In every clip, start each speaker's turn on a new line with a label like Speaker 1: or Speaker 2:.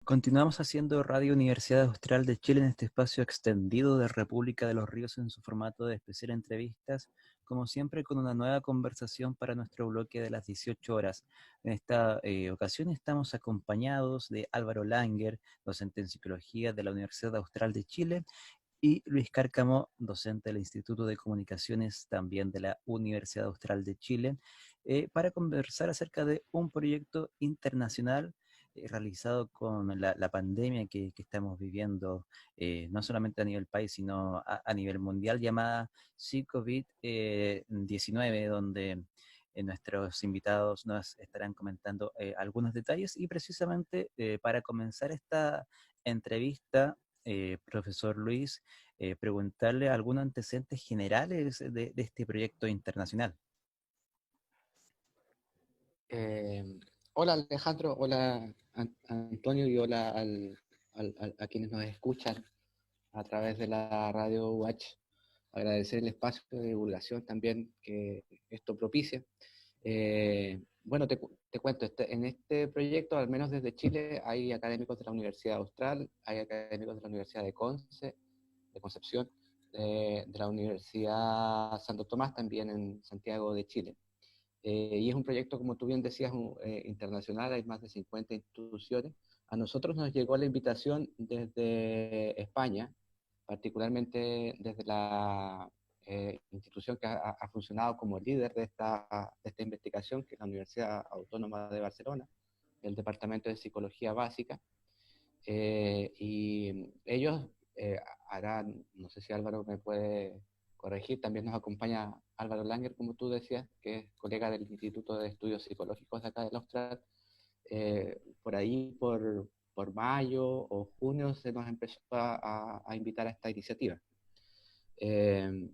Speaker 1: Continuamos haciendo Radio Universidad Austral de Chile en este espacio extendido de República de los Ríos en su formato de especial entrevistas, como siempre con una nueva conversación para nuestro bloque de las 18 horas. En esta ocasión estamos acompañados de Álvaro Langer, docente en Psicología de la Universidad Austral de Chile, y Luis Cárcamo, docente del Instituto de Comunicaciones también de la Universidad Austral de Chile, para conversar acerca de un proyecto internacional realizado con la pandemia que estamos viviendo, no solamente a nivel país, sino a nivel mundial, llamada SICOVID-19, donde nuestros invitados nos estarán comentando algunos detalles y precisamente para comenzar esta entrevista, profesor Luis, preguntarle algunos antecedentes generales de este proyecto internacional.
Speaker 2: Eh, Hola Alejandro, hola Antonio y hola a quienes nos escuchan a través de la radio Watch. Agradecer el espacio de divulgación también que esto propicia. Bueno, te cuento, en este proyecto, al menos desde Chile, hay académicos de la Universidad Austral, hay académicos de la Universidad de Concepción, de la Universidad Santo Tomás también en Santiago de Chile. Y es un proyecto, como tú bien decías, internacional, hay más de 50 instituciones. A nosotros nos llegó la invitación desde España, particularmente desde la institución que ha funcionado como líder de esta investigación, que es la Universidad Autónoma de Barcelona, el Departamento de Psicología Básica. Y ellos harán, no sé si Álvaro me puede corregir, también nos acompaña Álvaro Langer, como tú decías, que es colega del Instituto de Estudios Psicológicos de acá del Austral. Por ahí, por mayo o junio, se nos empezó a invitar a esta iniciativa. Eh,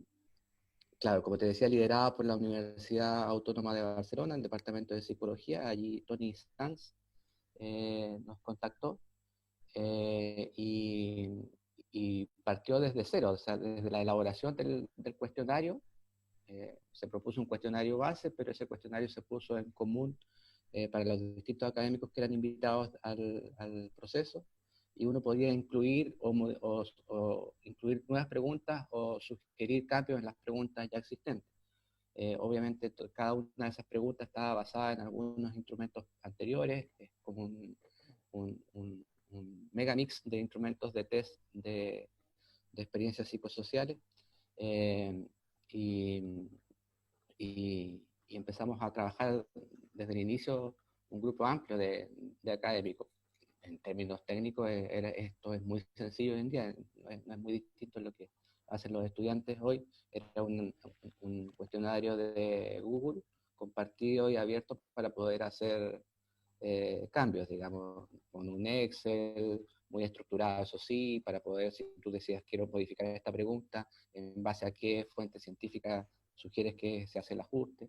Speaker 2: claro, como te decía, liderada por la Universidad Autónoma de Barcelona, el Departamento de Psicología. Allí Tony Sanz nos contactó eh, y, y partió desde cero, o sea, desde la elaboración del cuestionario. Se propuso un cuestionario base, pero ese cuestionario se puso en común para los distintos académicos que eran invitados al proceso, y uno podía incluir o incluir nuevas preguntas o sugerir cambios en las preguntas ya existentes. Obviamente cada una de esas preguntas estaba basada en algunos instrumentos anteriores, es como un mega mix de instrumentos de test de experiencias psicosociales. eh, y, y empezamos a trabajar desde el inicio un grupo amplio de académicos. En términos técnicos, esto es muy sencillo hoy en día, no es muy distinto a lo que hacen los estudiantes hoy. Era un cuestionario de Google compartido y abierto para poder hacer cambios, digamos, con un Excel muy estructurado, eso sí, para poder, si tú decías quiero modificar esta pregunta, en base a qué fuente científica sugieres que se hace el ajuste.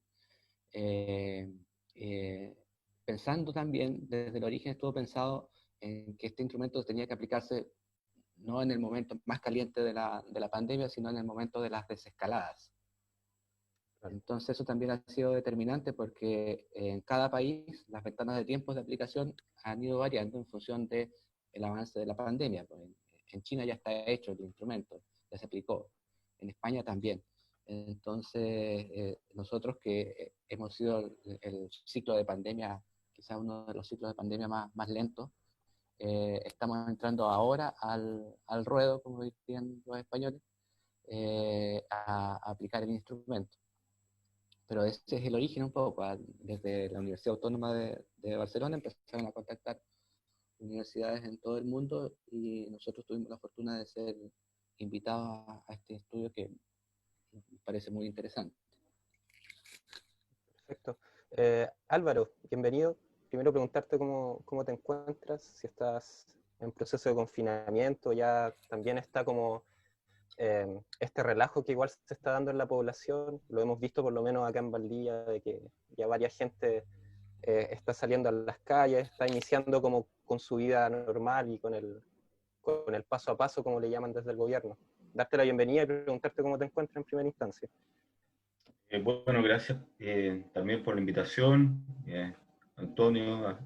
Speaker 2: Eh, eh, Pensando también, desde el origen estuvo pensado en que este instrumento tenía que aplicarse no en el momento más caliente de la pandemia, sino en el momento de las desescaladas. Entonces eso también ha sido determinante porque en cada país las ventanas de tiempos de aplicación han ido variando en función del avance de la pandemia. Pues en China ya está hecho el instrumento, ya se aplicó. En España también. Entonces nosotros que hemos sido el ciclo de pandemia, quizás uno de los ciclos de pandemia más lentos, estamos entrando ahora al ruedo, como dirían los españoles, a aplicar el instrumento. Pero ese es el origen un poco. Desde la Universidad Autónoma de Barcelona empezaron a contactar universidades en todo el mundo y nosotros tuvimos la fortuna de ser invitados a este estudio que me parece muy interesante.
Speaker 3: Perfecto. Álvaro, bienvenido. Primero preguntarte cómo te encuentras, si estás en proceso de confinamiento, ya también está como este relajo que igual se está dando en la población, lo hemos visto por lo menos acá en Valdivia, de que ya varias gente está saliendo a las calles, está iniciando como con su vida normal y con el paso a paso, como le llaman desde el gobierno. Darte la bienvenida y preguntarte cómo te encuentras en primera instancia.
Speaker 4: Bueno, gracias también por la invitación, Antonio,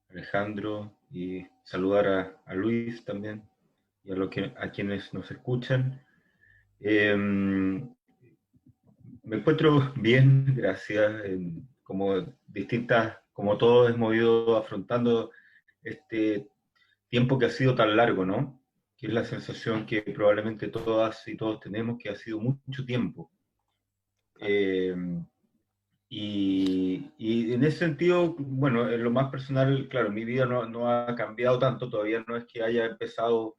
Speaker 4: Alejandro, y saludar a Luis también y a quienes nos escuchan. Me encuentro bien, gracias. Como todos hemos ido afrontando este tiempo que ha sido tan largo, ¿no? Que es la sensación que probablemente todas y todos tenemos, que ha sido mucho tiempo. Eh, y en ese sentido, bueno, en lo más personal, claro, mi vida no ha cambiado tanto, todavía no es que haya empezado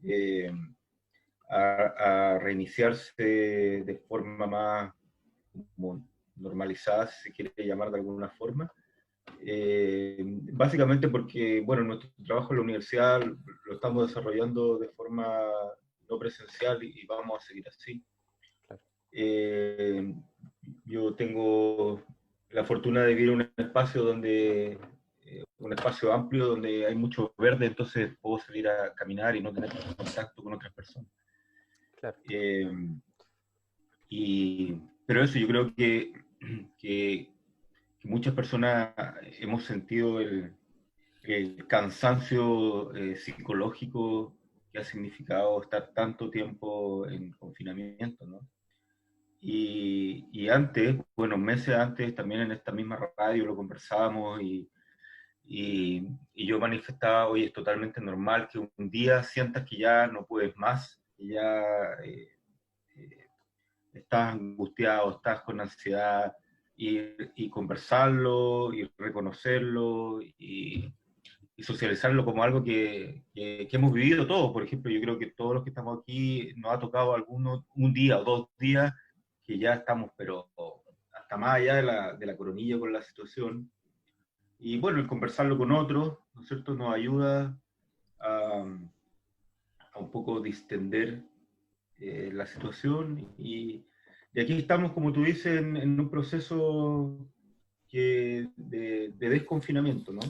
Speaker 4: eh, a reiniciarse de forma más como normalizada, si se quiere llamar de alguna forma. Básicamente porque, bueno, nuestro trabajo en la universidad lo estamos desarrollando de forma no presencial y vamos a seguir así.
Speaker 3: Claro.
Speaker 4: Yo tengo la fortuna de vivir en un espacio un espacio amplio donde hay mucho verde, entonces puedo salir a caminar y no tener contacto con otras personas.
Speaker 3: Claro.
Speaker 4: Pero eso yo creo que muchas personas hemos sentido el cansancio psicológico que ha significado estar tanto tiempo en confinamiento, ¿no? Y antes, bueno, meses antes, también en esta misma radio lo conversábamos y yo manifestaba, oye, es totalmente normal que un día sientas que ya no puedes más, que ya eh, estás angustiado, estás con ansiedad, y conversarlo, y reconocerlo, y socializarlo como algo que hemos vivido todos. Por ejemplo, yo creo que todos los que estamos aquí nos ha tocado un día o 2 días que ya estamos, pero hasta más allá de la coronilla con la situación. Y bueno, el conversarlo con otros, ¿no es cierto?, nos ayuda a, a un poco distender la situación. Y aquí estamos, como tú dices, en un proceso de desconfinamiento, ¿no?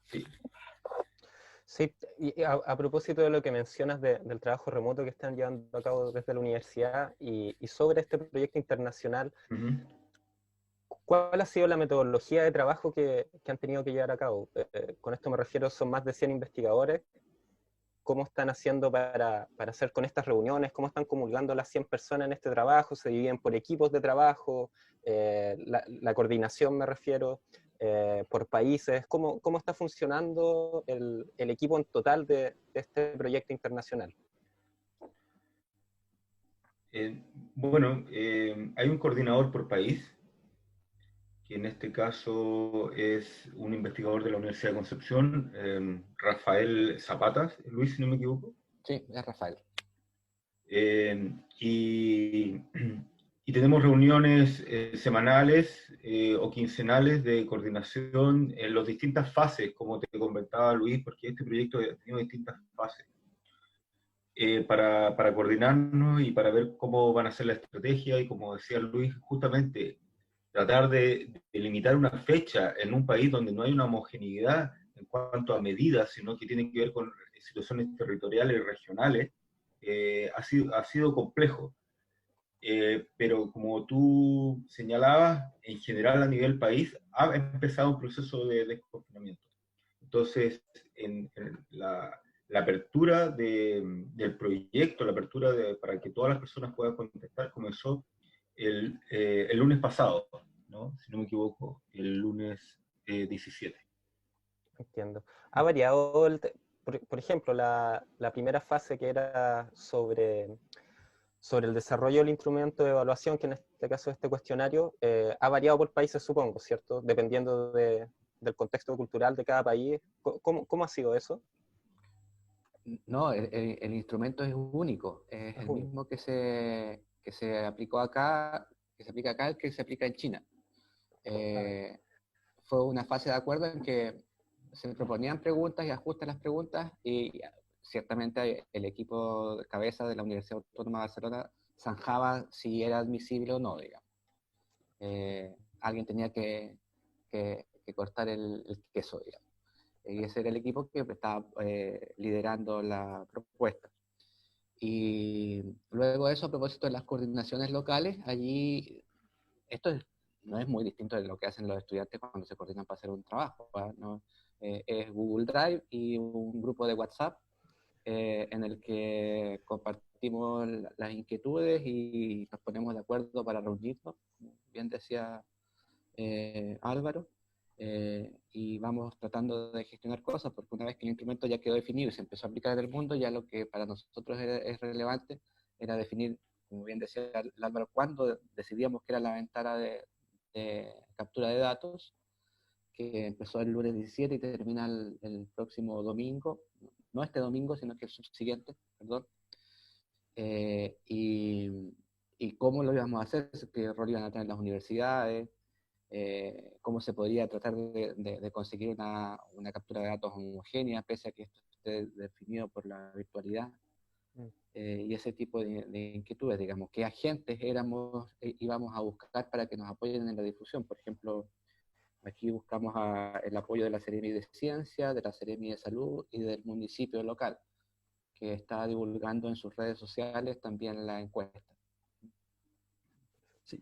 Speaker 4: Sí.
Speaker 3: Sí, y a propósito de lo que mencionas del trabajo remoto que están llevando a cabo desde la universidad y sobre este proyecto internacional,
Speaker 4: Uh-huh.
Speaker 3: ¿cuál ha sido la metodología de trabajo que han tenido que llevar a cabo? Con esto me refiero, son más de 100 investigadores. ¿Cómo están haciendo para hacer con estas reuniones? ¿Cómo están comulgando las 100 personas en este trabajo? ¿Se dividen por equipos de trabajo? La coordinación me refiero, por países. ¿Cómo está funcionando el equipo en total de este proyecto internacional?
Speaker 4: Bueno, hay un coordinador por país, que en este caso es un investigador de la Universidad de Concepción, Rafael Zapatas, Luis, si no me equivoco.
Speaker 2: Sí, es Rafael.
Speaker 4: Y, y tenemos reuniones semanales o quincenales de coordinación en las distintas fases, como te comentaba Luis, porque este proyecto ha tenido distintas fases. Para coordinarnos y para ver cómo van a ser la estrategia y, como decía Luis, justamente tratar de limitar una fecha en un país donde no hay una homogeneidad en cuanto a medidas, sino que tiene que ver con situaciones territoriales y regionales, ha sido complejo. Pero como tú señalabas, en general a nivel país ha empezado un proceso de desconfinamiento. Entonces, en la apertura del proyecto, la apertura para que todas las personas puedan contestar, comenzó el lunes pasado, ¿no? Si no me equivoco, el lunes 17.
Speaker 3: Entiendo. ¿Ha variado, por ejemplo, la primera fase que era sobre el desarrollo del instrumento de evaluación, que en este caso es este cuestionario, ha variado por países, supongo, ¿cierto? Dependiendo del contexto cultural de cada país. ¿Cómo ha sido eso?
Speaker 2: No, el instrumento es único, es el mismo que se aplicó acá, que se aplica acá, el que se aplica en China. Fue una fase de acuerdo en que se proponían preguntas y ajustes a las preguntas, y ciertamente el equipo de cabeza de la Universidad Autónoma de Barcelona zanjaba si era admisible o no, digamos. Alguien tenía que cortar el queso, digamos. Y ese era el equipo que estaba liderando la propuesta. Y luego de eso, a propósito de las coordinaciones locales, allí, esto es no es muy distinto de lo que hacen los estudiantes cuando se coordinan para hacer un trabajo, ¿no? Es Google Drive y un grupo de WhatsApp en el que compartimos las inquietudes y nos ponemos de acuerdo para reunirnos, como bien decía Álvaro, y vamos tratando de gestionar cosas, porque una vez que el instrumento ya quedó definido y se empezó a aplicar en el mundo, ya lo que para nosotros es relevante era definir, como bien decía Álvaro, cuándo decidíamos que era la ventana de captura de datos, que empezó el lunes 17 y termina el próximo domingo, no este domingo, sino que el subsiguiente, perdón, y cómo lo íbamos a hacer, qué rol iban a tener las universidades, cómo se podría tratar de conseguir una captura de datos homogénea, pese a que esto esté definido por la virtualidad, y ese tipo de inquietudes, digamos, qué agentes íbamos a buscar para que nos apoyen en la difusión. Por ejemplo, aquí buscamos el apoyo de la Seremi de Ciencia, de la Seremi de Salud y del municipio local, que está divulgando en sus redes sociales también la encuesta.
Speaker 1: Sí.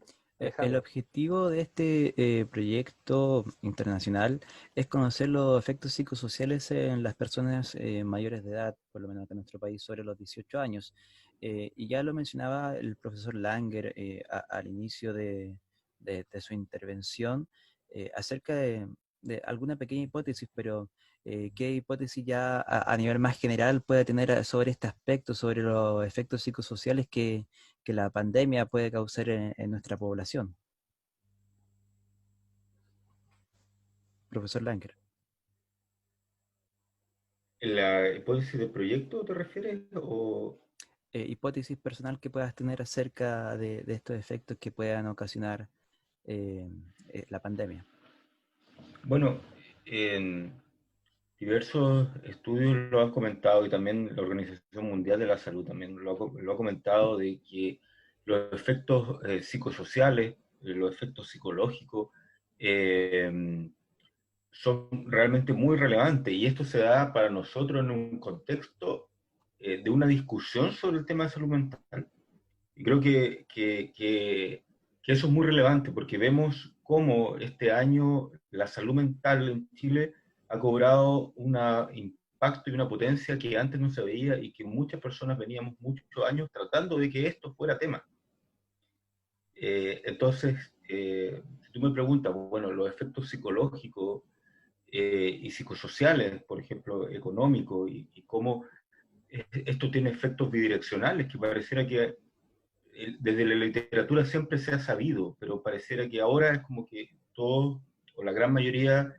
Speaker 1: El objetivo de este proyecto internacional es conocer los efectos psicosociales en las personas mayores de edad, por lo menos acá en nuestro país, sobre los 18 años. Y ya lo mencionaba el profesor Langer al inicio de su intervención, acerca de alguna pequeña hipótesis, pero ¿qué hipótesis ya a nivel más general puede tener sobre este aspecto, sobre los efectos psicosociales que la pandemia puede causar en nuestra población? Profesor Langer.
Speaker 4: ¿La hipótesis de proyecto te refieres? O...
Speaker 1: Hipótesis personal que puedas tener acerca de estos efectos que puedan ocasionar la pandemia.
Speaker 4: Bueno, en diversos estudios lo han comentado y también la Organización Mundial de la Salud también lo ha comentado de que los efectos psicosociales, los efectos psicológicos son realmente muy relevantes y esto se da para nosotros en un contexto de una discusión sobre el tema de salud mental. Y creo que eso es muy relevante porque vemos cómo este año la salud mental en Chile ha cobrado un impacto y una potencia que antes no se veía y que muchas personas veníamos muchos años tratando de que esto fuera tema. Entonces, si tú me preguntas, bueno, los efectos psicológicos y psicosociales, por ejemplo, económicos, y cómo esto tiene efectos bidireccionales, que pareciera que desde la literatura siempre se ha sabido, pero pareciera que ahora es como que todos, o la gran mayoría,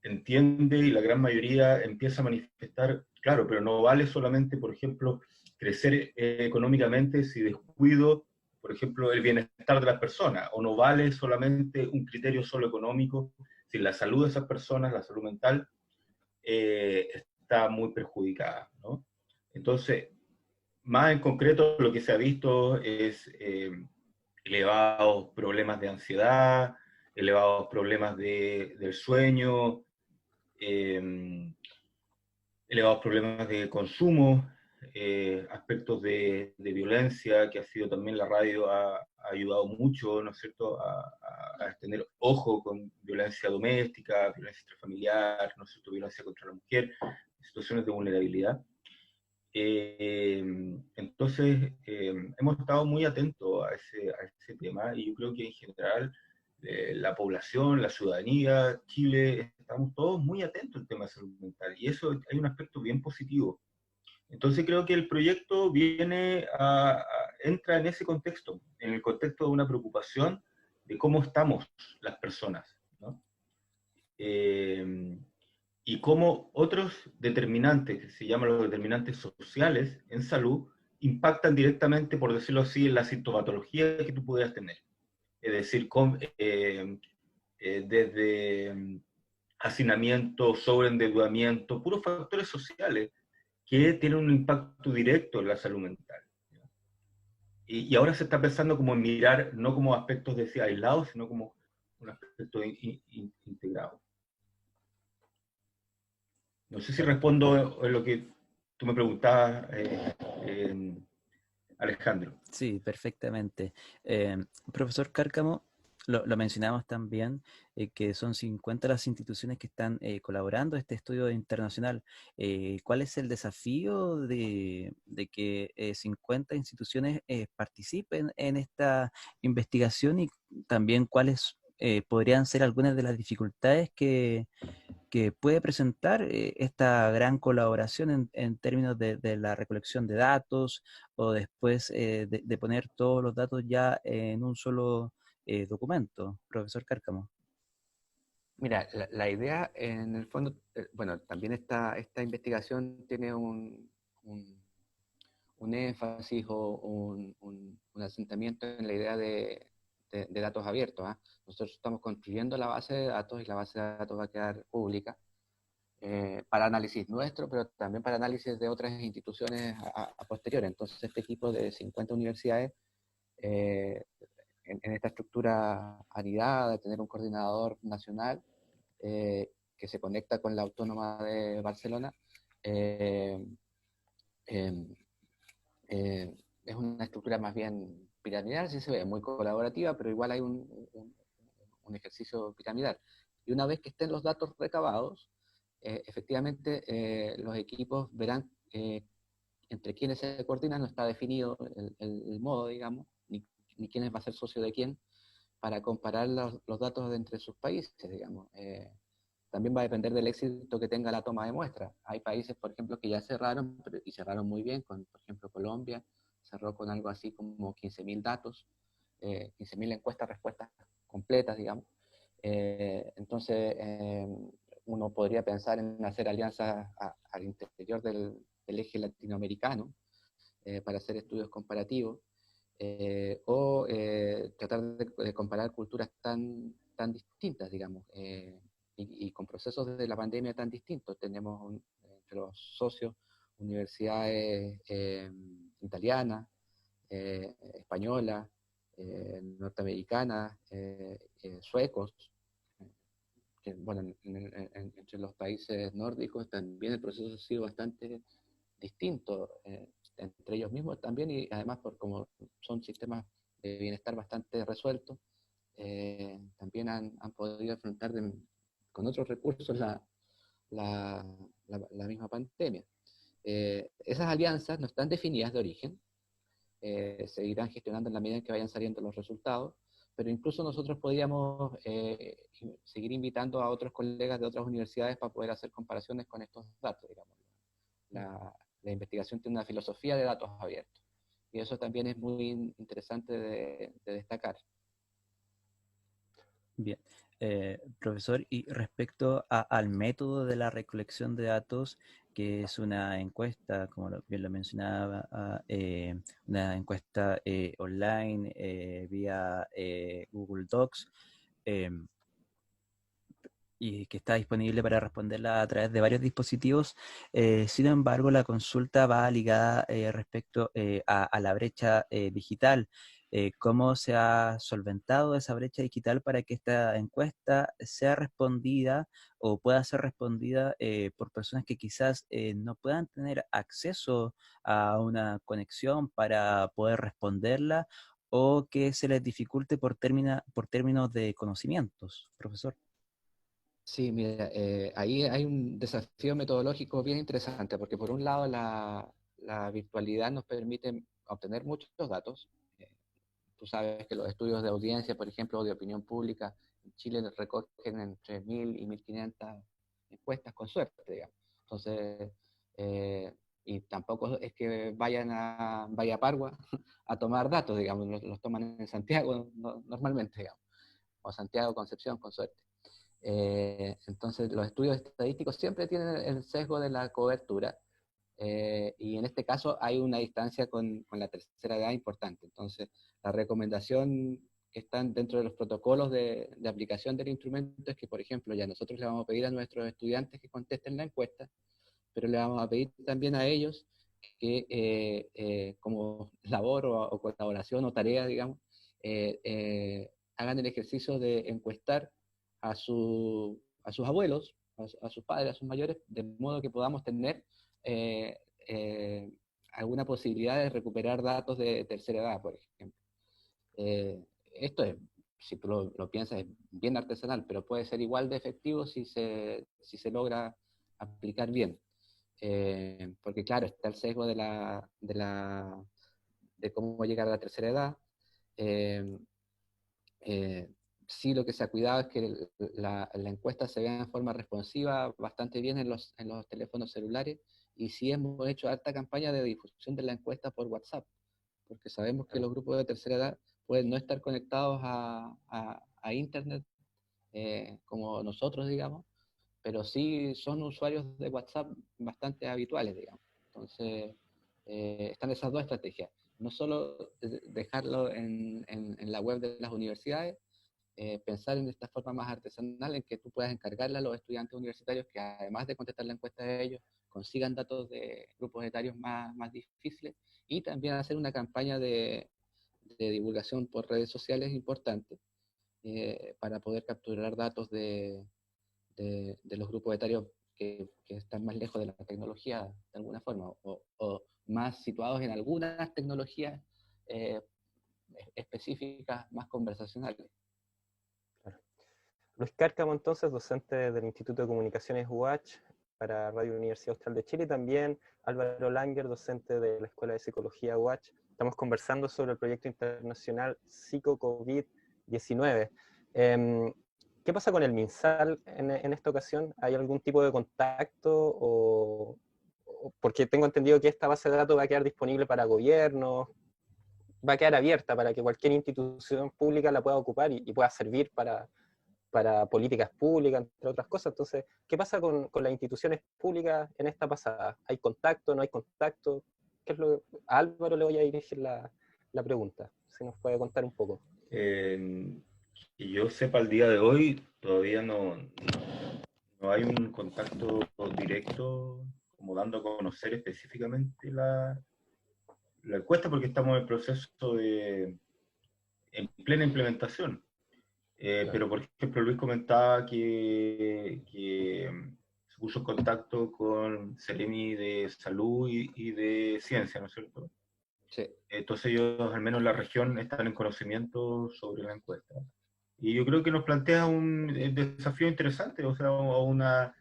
Speaker 4: entiende y la gran mayoría empieza a manifestar, claro, pero no vale solamente, por ejemplo, crecer económicamente si descuido, por ejemplo, el bienestar de las personas, o no vale solamente un criterio solo económico si la salud de esas personas, la salud mental, está muy perjudicada, ¿no? Entonces, más en concreto, lo que se ha visto es elevados problemas de ansiedad, elevados problemas del sueño, elevados problemas de consumo, aspectos de violencia, que ha sido también la radio ha ayudado mucho, ¿no es cierto?, a tener ojo con violencia doméstica, violencia intrafamiliar, ¿no es cierto?, violencia contra la mujer, situaciones de vulnerabilidad. Entonces, hemos estado muy atentos a ese tema y yo creo que en general la población, la ciudadanía, Chile, estamos todos muy atentos al tema de salud mental y eso hay un aspecto bien positivo. Entonces creo que el proyecto entra en ese contexto, en el contexto de una preocupación de cómo estamos las personas, ¿no? Y cómo otros determinantes, que se llaman los determinantes sociales en salud, impactan directamente, por decirlo así, en la sintomatología que tú puedas tener. Es decir, desde hacinamiento, sobreendeudamiento, puros factores sociales que tienen un impacto directo en la salud mental. Y ahora se está pensando como en mirar, no como aspectos aislados, sino como un aspecto integrado. No sé si respondo en lo que tú me preguntabas, Alejandro.
Speaker 1: Sí, perfectamente. Profesor Cárcamo, lo mencionamos también, que son 50 las instituciones que están colaborando en este estudio internacional. ¿Cuál es el desafío de que 50 instituciones participen en esta investigación y también cuáles podrían ser algunas de las dificultades que puede presentar esta gran colaboración en términos de la recolección de datos o después de poner todos los datos ya en un solo documento, profesor Cárcamo?
Speaker 2: Mira, la idea en el fondo, bueno, también esta investigación tiene un énfasis o un asentamiento en la idea de datos abiertos. ¿Ah? Nosotros estamos construyendo la base de datos y la base de datos va a quedar pública para análisis nuestro, pero también para análisis de otras instituciones a posteriori. Entonces, este equipo de 50 universidades, eh, en esta estructura anidada, de tener un coordinador nacional, que se conecta con la Autónoma de Barcelona, eh, eh, es una estructura más bien piramidal, si se ve, muy colaborativa, pero igual hay un ejercicio piramidal. Y una vez que estén los datos recabados, efectivamente los equipos verán entre quiénes se coordinan, no está definido el modo, digamos, ni quién va a ser socio de quién, para comparar los datos entre sus países, digamos. También va a depender del éxito que tenga la toma de muestras. Hay países, por ejemplo, que ya cerraron, y cerraron muy bien, por ejemplo, Colombia cerró con algo así como 15.000 datos, 15.000 encuestas, respuestas completas, digamos. Entonces, uno podría pensar en hacer alianzas al interior del eje latinoamericano para hacer estudios comparativos, o tratar de comparar culturas tan distintas, digamos, y con procesos de la pandemia tan distintos. Tenemos entre los socios universidades italianas, españolas, norteamericanas, suecos, que, bueno, entre los países nórdicos también el proceso ha sido bastante distinto entre ellos mismos también, y además por como son sistemas de bienestar bastante resueltos, también han podido afrontar con otros recursos la misma pandemia. Esas alianzas no están definidas de origen, se irán gestionando en la medida en que vayan saliendo los resultados, pero incluso nosotros podríamos seguir invitando a otros colegas de otras universidades para poder hacer comparaciones con estos datos, digamos. La investigación tiene una filosofía de datos abiertos, y eso también es muy interesante de destacar.
Speaker 1: Bien. Profesor, y respecto al método de la recolección de datos, que es una encuesta, como bien lo mencionaba, una encuesta online vía Google Docs, eh, y que está disponible para responderla a través de varios dispositivos. Sin embargo, la consulta va ligada respecto a la brecha digital. ¿Cómo se ha solventado esa brecha digital para que esta encuesta sea respondida o pueda ser respondida por personas que quizás no puedan tener acceso a una conexión para poder responderla, o que se les dificulte por términos de conocimientos, profesor?
Speaker 2: Sí, mira, ahí hay un desafío metodológico bien interesante, porque por un lado la virtualidad nos permite obtener muchos datos. Eh, Tú sabes que los estudios de audiencia, por ejemplo, o de opinión pública, en Chile recogen entre 1.000 y 1.500 encuestas con suerte, digamos. Entonces, y tampoco es que vaya a Pargua a tomar datos, digamos, los toman en Santiago normalmente, digamos, o Santiago, Concepción, con suerte. Entonces, los estudios estadísticos siempre tienen el sesgo de la cobertura, y en este caso hay una distancia con la tercera edad importante. Entonces, la recomendación que están dentro de los protocolos de aplicación del instrumento es que, por ejemplo, ya nosotros le vamos a pedir a nuestros estudiantes que contesten la encuesta, pero le vamos a pedir también a ellos que como labor o colaboración o tarea, digamos, hagan el ejercicio de encuestar a sus abuelos, a sus padres, a sus mayores, de modo que podamos tener eh, eh, alguna posibilidad de recuperar datos de tercera edad, por ejemplo. Esto es si tú lo piensas, es bien artesanal, pero puede ser igual de efectivo si se logra aplicar bien. Porque claro, está el sesgo de cómo llegar a la tercera edad. Sí, lo que se ha cuidado es que la encuesta se vea en forma responsiva bastante bien en los teléfonos celulares, y sí hemos hecho harta campaña de difusión de la encuesta por WhatsApp, porque sabemos que los grupos de tercera edad pueden no estar conectados a Internet como nosotros, digamos, pero sí son usuarios de WhatsApp bastante habituales, digamos. Entonces, están esas dos estrategias. No solo dejarlo en la web de las universidades, pensar en esta forma más artesanal en que tú puedas encargarle a los estudiantes universitarios que, además de contestar la encuesta de ellos, consigan datos de grupos etarios más difíciles, y también hacer una campaña de divulgación por redes sociales importante, para poder capturar datos de los grupos etarios que están más lejos de la tecnología de alguna forma, o más situados en algunas tecnologías específicas, más conversacionales.
Speaker 3: Luis Cárcamo, entonces, docente del Instituto de Comunicaciones UH para Radio Universidad Austral de Chile, y también Álvaro Langer, docente de la Escuela de Psicología UH. Estamos conversando sobre el proyecto internacional Psico-COVID-19. ¿Qué pasa con el MinSal en esta ocasión? ¿Hay algún tipo de contacto? Porque tengo entendido que esta base de datos va a quedar disponible para gobiernos, va a quedar abierta para que cualquier institución pública la pueda ocupar y pueda servir para políticas públicas, entre otras cosas. Entonces, ¿qué pasa con las instituciones públicas en esta pasada? ¿Hay contacto, no hay contacto? A Álvaro le voy a dirigir la pregunta, si nos puede contar un poco.
Speaker 4: Que yo sepa, al día de hoy todavía no hay un contacto directo como dando a conocer específicamente la encuesta, porque estamos en el proceso en plena implementación. Claro. Pero, por ejemplo, Luis comentaba que se puso en contacto con Seremi de Salud y de Ciencia, ¿no es cierto?
Speaker 2: Sí.
Speaker 4: Entonces ellos, al menos en la región, están en conocimiento sobre la encuesta. Y yo creo que nos plantea un desafío interesante, o sea, una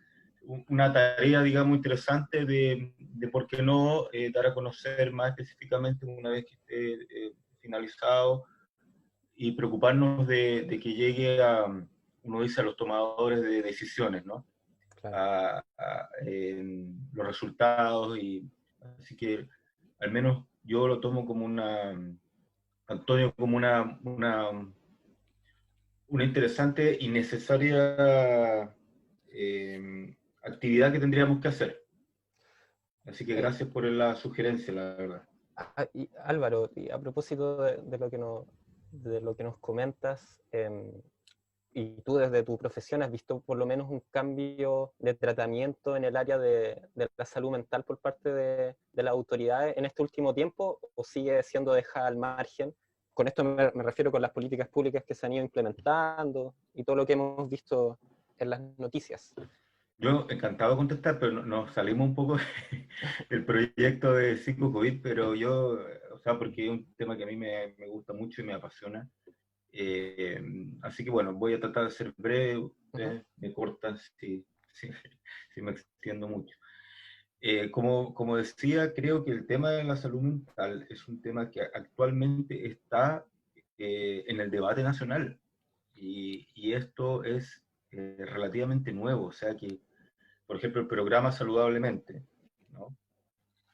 Speaker 4: tarea, digamos, interesante de por qué no dar a conocer más específicamente una vez que esté finalizado, y preocuparnos de que llegue a, uno dice, a los tomadores de decisiones, ¿no? Claro. Los resultados, y así que al menos yo lo tomo como Antonio, como una interesante y necesaria actividad que tendríamos que hacer. Así que gracias por la sugerencia, la verdad.
Speaker 3: Y Álvaro, y a propósito de lo que nos comentas, y tú desde tu profesión has visto por lo menos un cambio de tratamiento en el área de la salud mental por parte de las autoridades en este último tiempo, o sigue siendo dejada al margen? Con esto me refiero con las políticas públicas que se han ido implementando y todo lo que hemos visto en las noticias.
Speaker 4: Yo encantado de contestar, pero nos salimos un poco del proyecto de Psico-COVID, pero yo, o sea, porque es un tema que a mí me gusta mucho y me apasiona. Así que bueno, voy a tratar de ser breve, me cortan si me extiendo mucho. Como decía, creo que el tema de la salud mental es un tema que actualmente está en el debate nacional, y esto es relativamente nuevo, o sea que, por ejemplo, el programa Saludablemente, ¿no?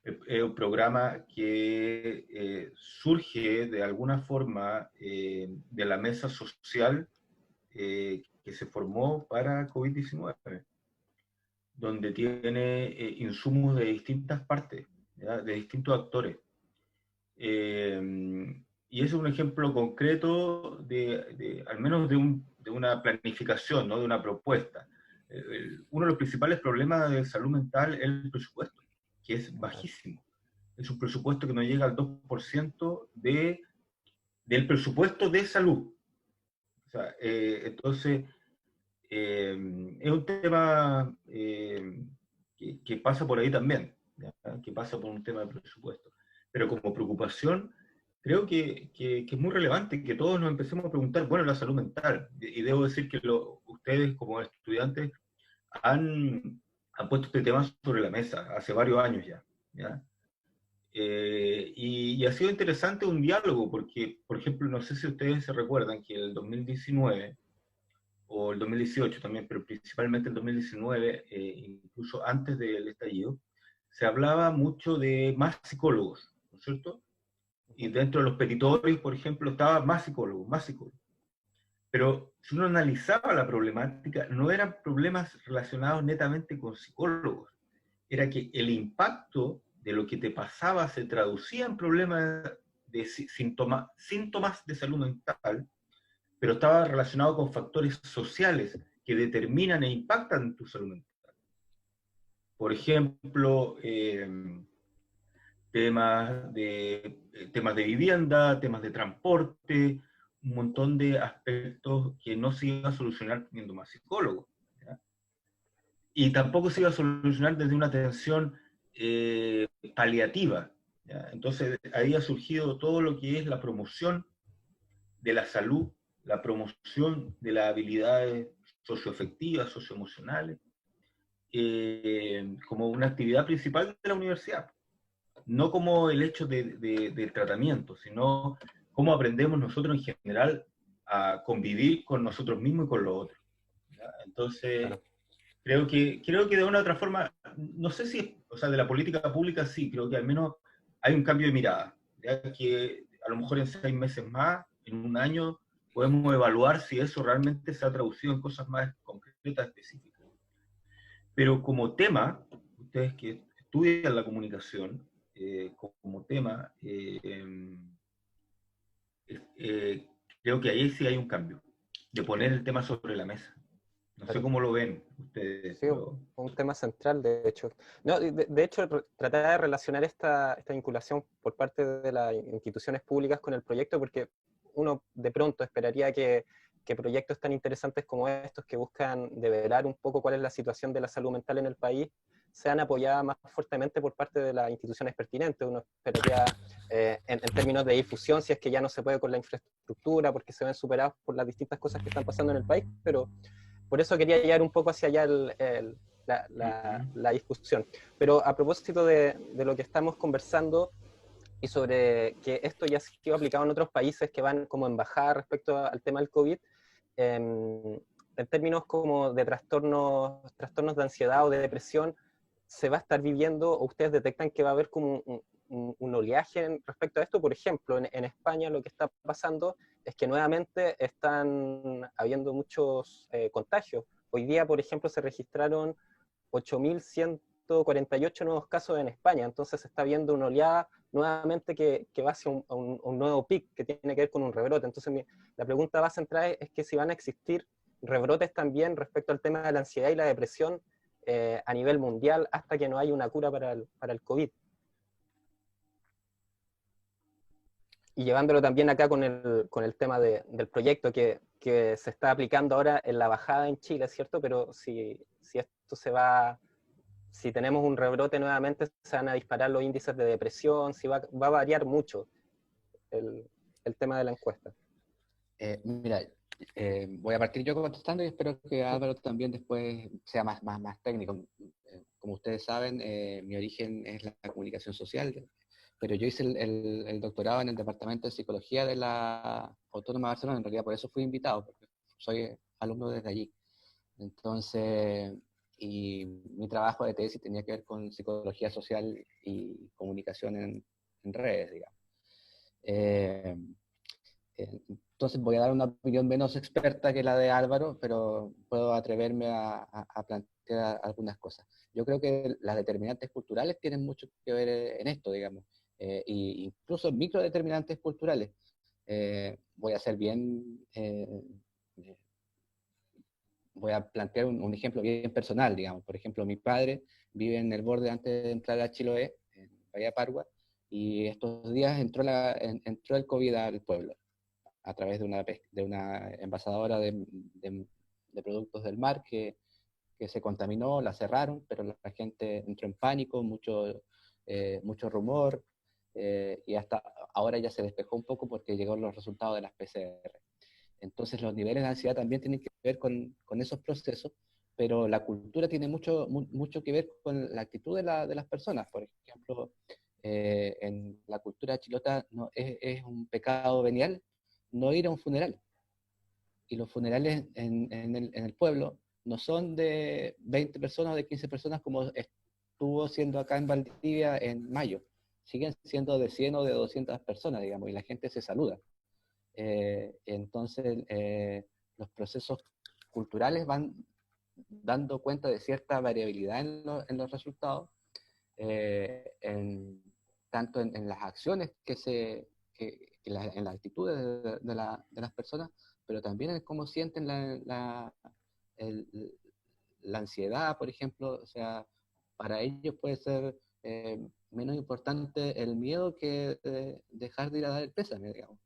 Speaker 4: Es un programa que surge de alguna forma de la mesa social que se formó para COVID-19, donde tiene insumos de distintas partes, ¿ya? De distintos actores. Y ese es un ejemplo concreto al menos de una planificación, ¿no? De una propuesta. Uno de los principales problemas de salud mental es el presupuesto, que es bajísimo. Es un presupuesto que no llega al 2% del presupuesto de salud. O sea, entonces, es un tema que pasa por ahí también, ¿ya? Que pasa por un tema de presupuesto. Pero como preocupación creo que es muy relevante que todos nos empecemos a preguntar, bueno, la salud mental, y debo decir que ustedes como estudiantes han puesto este tema sobre la mesa hace varios años ya, ¿ya? Y ha sido interesante un diálogo, porque, por ejemplo, no sé si ustedes se recuerdan que el 2019, o el 2018 también, pero principalmente el 2019, incluso antes del estallido, se hablaba mucho de más psicólogos, ¿no es cierto? Y dentro de los petitorios, por ejemplo, estaba más psicólogos, más psicólogos. Pero si uno analizaba la problemática, no eran problemas relacionados netamente con psicólogos, era que el impacto de lo que te pasaba se traducía en problemas de síntomas de salud mental, pero estaba relacionado con factores sociales que determinan e impactan tu salud mental. Por ejemplo, temas de vivienda, temas de transporte, un montón de aspectos que no se iban a solucionar teniendo más psicólogos. ¿Ya? Y tampoco se iba a solucionar desde una atención paliativa. ¿Ya? Entonces ahí ha surgido todo lo que es la promoción de la salud, la promoción de las habilidades socioafectivas, socioemocionales, como una actividad principal de la universidad. No como el hecho del tratamiento, sino cómo aprendemos nosotros en general a convivir con nosotros mismos y con los otros. ¿Ya? Entonces,
Speaker 3: Claro.
Speaker 4: creo que de una u otra forma, no sé si, o sea, de la política pública sí, creo que al menos hay un cambio de mirada, ya que a lo mejor en 6 meses más, en un año, podemos evaluar si eso realmente se ha traducido en cosas más concretas, específicas. Pero como tema, ustedes que estudian la comunicación, como tema, eh, creo que ahí sí hay un cambio, de poner el tema sobre la mesa. No sé
Speaker 3: Claro.
Speaker 4: cómo lo ven ustedes,
Speaker 3: Sí,
Speaker 4: pero...
Speaker 3: un tema central, de hecho. No, de hecho, tratar de relacionar esta vinculación por parte de las instituciones públicas con el proyecto, porque uno de pronto esperaría que proyectos tan interesantes como estos, que buscan develar un poco cuál es la situación de la salud mental en el país, sean apoyadas más fuertemente por parte de las instituciones pertinentes. Uno esperaría, en términos de difusión, si es que ya no se puede con la infraestructura, porque se ven superados por las distintas cosas que están pasando en el país, pero por eso quería llegar un poco hacia allá la discusión. Pero a propósito de lo que estamos conversando y sobre que esto ya ha sido aplicado en otros países que van como en bajada respecto al tema del COVID, en términos como de trastornos de ansiedad o de depresión, ¿se va a estar viviendo o ustedes detectan que va a haber como un oleaje respecto a esto? Por ejemplo, en España lo que está pasando es que nuevamente están habiendo muchos contagios. Hoy día, por ejemplo, se registraron 8.148 nuevos casos en España, entonces se está viendo una oleada nuevamente que va hacia un nuevo pic que tiene que ver con un rebrote. Entonces la pregunta va a centrar es que si van a existir rebrotes también respecto al tema de la ansiedad y la depresión a nivel mundial hasta que no haya una cura para el COVID. Y llevándolo también acá con el tema del proyecto que se está aplicando ahora en la bajada en Chile, ¿cierto? Pero si esto si tenemos un rebrote nuevamente, se van a disparar los índices de depresión, si va a variar mucho el tema de la encuesta.
Speaker 2: Mira, voy a partir yo contestando y espero que Álvaro también después sea más técnico. Como ustedes saben, mi origen es la comunicación social, pero yo hice el doctorado en el Departamento de Psicología de la Autónoma de Barcelona. En realidad por eso fui invitado, porque soy alumno desde allí. Entonces, y mi trabajo de tesis tenía que ver con psicología social y comunicación en redes, digamos. Entonces voy a dar una opinión menos experta que la de Álvaro, pero puedo atreverme a plantear algunas cosas. Yo creo que las determinantes culturales tienen mucho que ver en esto, digamos, e incluso microdeterminantes culturales. Voy a ser bien, voy a plantear un ejemplo bien personal, digamos. Por ejemplo, mi padre vive en el borde antes de entrar a Chiloé, en Bahía Pargua, y estos días entró el COVID al pueblo a través de una envasadora de productos del mar que se contaminó, la cerraron, pero la gente entró en pánico, mucho rumor, y hasta ahora ya se despejó un poco porque llegaron los resultados de las PCR. Entonces los niveles de ansiedad también tienen que ver con esos procesos, pero la cultura tiene mucho que ver con la actitud de las personas. Por ejemplo, en la cultura chilota no, es un pecado venial no ir a un funeral. Y los funerales en el pueblo no son de 20 personas o de 15 personas como estuvo siendo acá en Valdivia en mayo. Siguen siendo de 100 o de 200 personas, digamos, y la gente se saluda. Entonces, los procesos culturales van dando cuenta de cierta variabilidad en los resultados, tanto en las acciones en las actitudes de las personas, pero también en cómo sienten la ansiedad, por ejemplo. O sea, para ellos puede ser menos importante el miedo que dejar de ir a dar el pésame, digamos.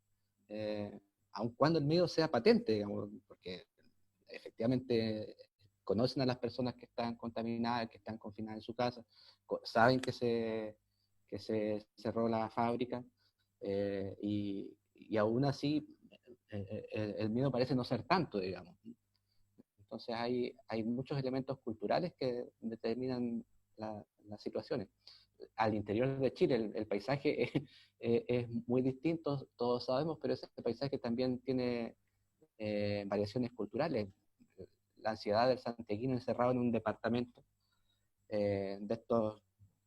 Speaker 2: Aun cuando el miedo sea patente, digamos, porque efectivamente conocen a las personas que están contaminadas, que están confinadas en su casa, saben que se cerró la fábrica, y aún así el miedo parece no ser tanto, digamos. Entonces hay muchos elementos culturales que determinan las situaciones. Al interior de Chile el paisaje es muy distinto, todos sabemos, pero ese paisaje también tiene variaciones culturales. La ansiedad del santiaguino encerrado en un departamento de estos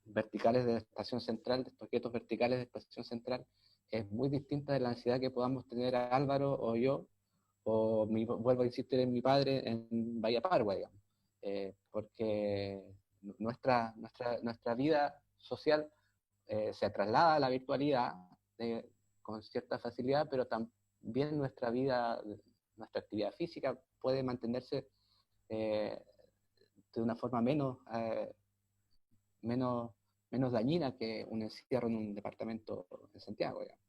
Speaker 2: verticales de estación central, de estos guetos verticales de estación central, es muy distinta de la ansiedad que podamos tener a Álvaro o yo, o vuelvo a insistir en mi padre en Bahía Pargua, digamos. Porque nuestra vida social se traslada a la virtualidad con cierta facilidad, pero también nuestra actividad física puede mantenerse de una forma menos dañina que un encierro en un departamento en Santiago, digamos.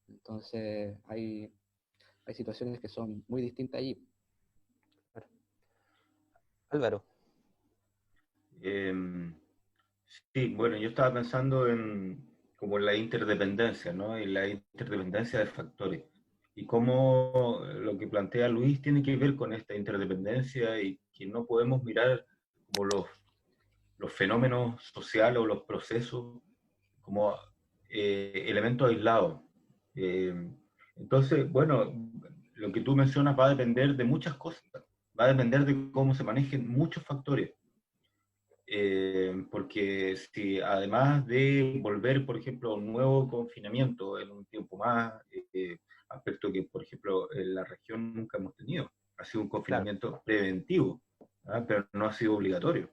Speaker 2: Entonces hay situaciones que son muy distintas allí.
Speaker 3: Álvaro.
Speaker 4: Sí, bueno, yo estaba pensando como en la interdependencia, ¿no? Y la interdependencia de factores. Y cómo lo que plantea Luis tiene que ver con esta interdependencia y que no podemos mirar como los fenómenos sociales o los procesos como elementos aislados. Entonces, bueno, lo que tú mencionas va a depender de muchas cosas, va a depender de cómo se manejen muchos factores. Porque si además de volver, por ejemplo, a un nuevo confinamiento en un tiempo más, aspecto que, por ejemplo, en la región nunca hemos tenido, ha sido un confinamiento preventivo, ¿ah? Pero no ha sido obligatorio.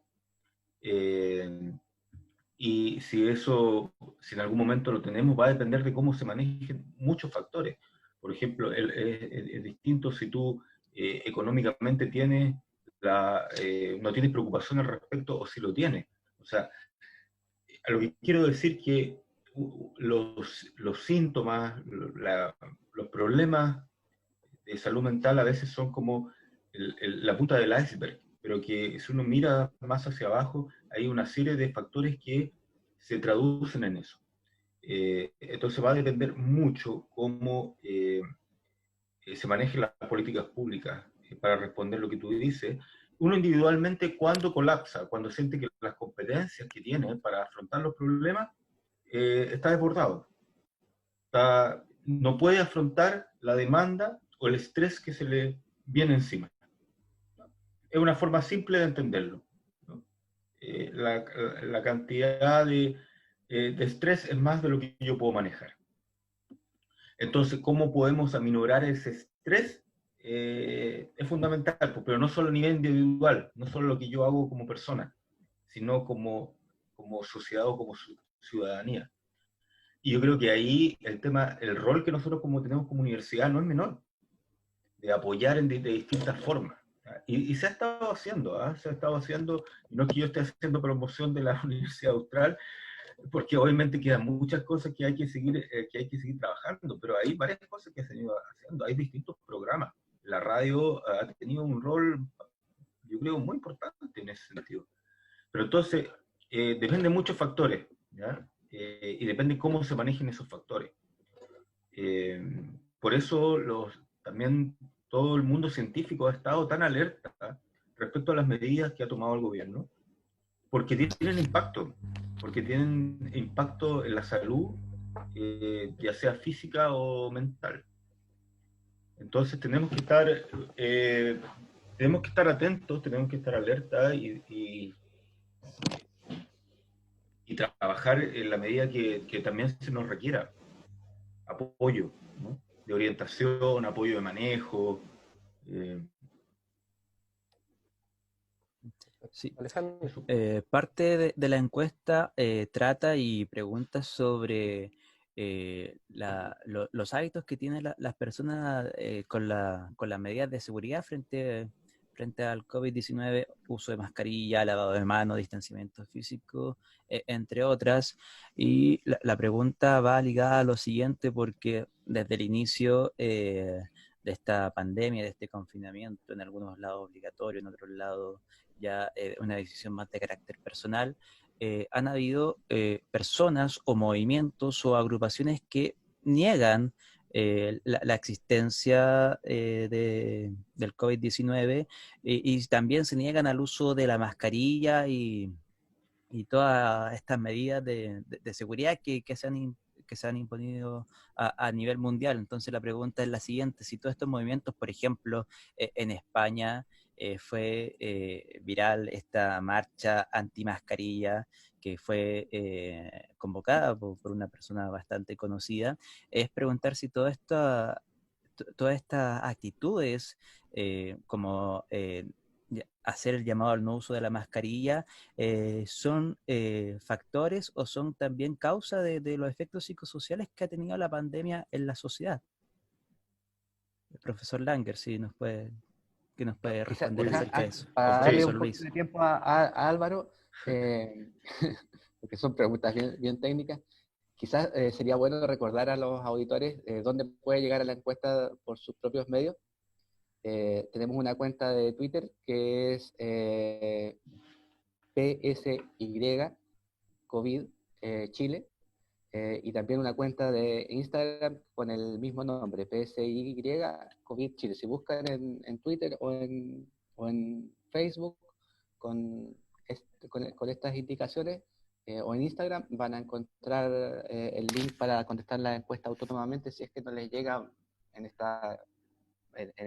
Speaker 4: Y si en algún momento lo tenemos, va a depender de cómo se manejen muchos factores. Por ejemplo, es distinto si tú económicamente no tienes preocupación al respecto o si lo tienes. O sea, a lo que quiero decir que los síntomas, los problemas de salud mental a veces son como la punta del iceberg, pero que si uno mira más hacia abajo, hay una serie de factores que se traducen en eso. Entonces va a depender mucho cómo se manejen las políticas públicas para responder lo que tú dices. Uno individualmente cuando colapsa, cuando siente que las competencias que tiene para afrontar los problemas está desbordado. No puede afrontar la demanda o el estrés que se le viene encima. Es una forma simple de entenderlo, ¿no? La cantidad de estrés es más de lo que yo puedo manejar. Entonces, ¿cómo podemos aminorar ese estrés? Es fundamental, pero no solo a nivel individual, no solo lo que yo hago como persona, sino como sociedad o como ciudadanía. Y yo creo que ahí el rol que nosotros tenemos como universidad no es menor, de apoyar de distintas formas. Y se ha estado haciendo, se ha estado haciendo, no es que yo esté haciendo promoción de la Universidad Austral, porque obviamente quedan muchas cosas que hay que seguir trabajando, pero hay varias cosas que se han ido haciendo, hay distintos programas. La radio ha tenido un rol, yo creo, muy importante en ese sentido. Pero entonces, depende de muchos factores, ¿ya? y depende cómo se manejen esos factores. Por eso también todo el mundo científico ha estado tan alerta respecto a las medidas que ha tomado el gobierno, porque tienen impacto en la salud, ya sea física o mental. Entonces tenemos que estar atentos, tenemos que estar alerta y trabajar en la medida que también se nos requiera apoyo, ¿no? De orientación, apoyo de manejo.
Speaker 1: Sí.
Speaker 3: Alejandro.
Speaker 1: Parte de la encuesta trata y pregunta sobre los hábitos que tienen las personas con las medidas de seguridad frente al COVID-19, uso de mascarilla, lavado de manos, distanciamiento físico, entre otras. Y la pregunta va ligada a lo siguiente, porque desde el inicio de esta pandemia, de este confinamiento, en algunos lados obligatorio, en otros lados ya una decisión más de carácter personal, han habido personas o movimientos o agrupaciones que niegan la existencia del COVID-19 y también se niegan al uso de la mascarilla y todas estas medidas de seguridad que se han imponido a nivel mundial. Entonces la pregunta es la siguiente: si todos estos movimientos, por ejemplo, en España fue viral esta marcha anti-mascarilla que fue convocada por una persona bastante conocida, es preguntar si todas estas actitudes, como hacer el llamado al no uso de la mascarilla, son factores o son también causa de los efectos psicosociales que ha tenido la pandemia en la sociedad. El profesor Langer, sí, nos puede responder acerca de eso.
Speaker 2: Para
Speaker 1: O
Speaker 2: darle
Speaker 1: profesor
Speaker 2: un
Speaker 1: Luis.
Speaker 2: poco de tiempo a Álvaro, porque son preguntas bien técnicas, quizás sería bueno recordar a los auditores dónde puede llegar a la encuesta por sus propios medios. Tenemos una cuenta de Twitter que es PSY COVID Chile, y también una cuenta de Instagram con el mismo nombre, PSY COVID Chile. Si buscan en Twitter o en Facebook con estas indicaciones, o en Instagram, van a encontrar el link para contestar la encuesta autónomamente si es que no les llega en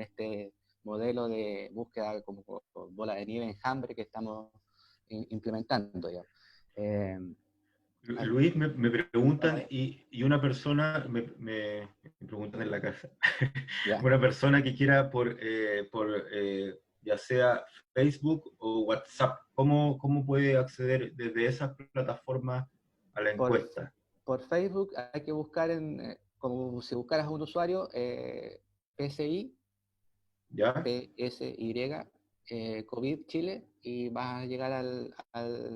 Speaker 2: este modelo de búsqueda como bola de nieve, enjambre que estamos implementando ya.
Speaker 4: Luis, me preguntan, y una persona, me preguntan en la casa,
Speaker 2: ¿Ya?
Speaker 4: una persona que quiera ya sea Facebook o WhatsApp, ¿cómo puede acceder desde esas plataformas a la encuesta?
Speaker 2: Por Facebook hay que buscar como si buscaras un usuario, PSY,
Speaker 4: ¿Ya?
Speaker 2: COVID Chile, y vas a llegar al